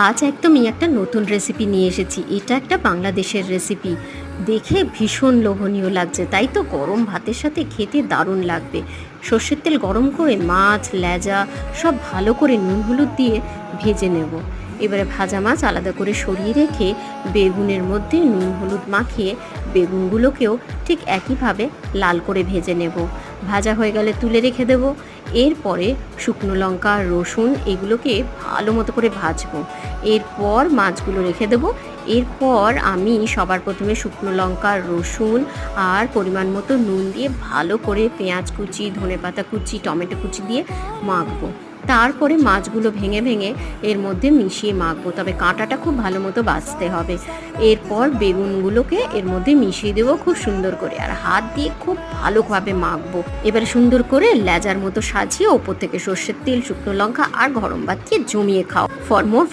আজ একদমই একটা নতুন রেসিপি নিয়ে এসেছি। এটা একটা বাংলাদেশের রেসিপি। দেখে ভীষণ লোভনীয় লাগছে, তাই তো গরম ভাতের সাথে খেতে দারুণ লাগবে। সর্ষের তেল গরম করে মাছ, লেজা সব ভালো করে নুন হলুদ দিয়ে ভেজে নেব। এবারে ভাজা মাছ আলাদা করে সরিয়ে রেখে বেগুনের মধ্যে নুন হলুদ মাখিয়ে বেগুনগুলোকেও ঠিক একইভাবে লাল করে ভেজে নেব। ভাজা হয়ে গেলে তুলে রেখে দেব। এরপরে শুকনো লঙ্কা, রসুন এগুলোকে ভালো মতো করে ভাজবো। এরপর মাছগুলো রেখে দেবো। এরপর আমি সবার প্রথমে শুকনো লঙ্কা, রসুন আর পরিমাণ মতো নুন দিয়ে ভালো করে পেঁয়াজ কুচি, ধনেপাতা কুচি, টমেটো কুচি দিয়ে মাখবো। তারপরে মাছগুলো ভেঙে ভেঙে এর মধ্যে মিশিয়ে মাখবো, তবে কাঁটাটা খুব ভালো মতো বাছতে হবে। এরপর বেগুনগুলোকে এর মধ্যে মিশিয়ে দেবো খুব সুন্দর করে, আর হাত দিয়ে খুব ভালোভাবে মাখবো। এবারে সুন্দর করে লেজার মতো সাজিয়ে ওপর থেকে সর্ষের তেল, শুকনো লঙ্কা আর গরম ভাত দিয়ে জমিয়ে খাও। For more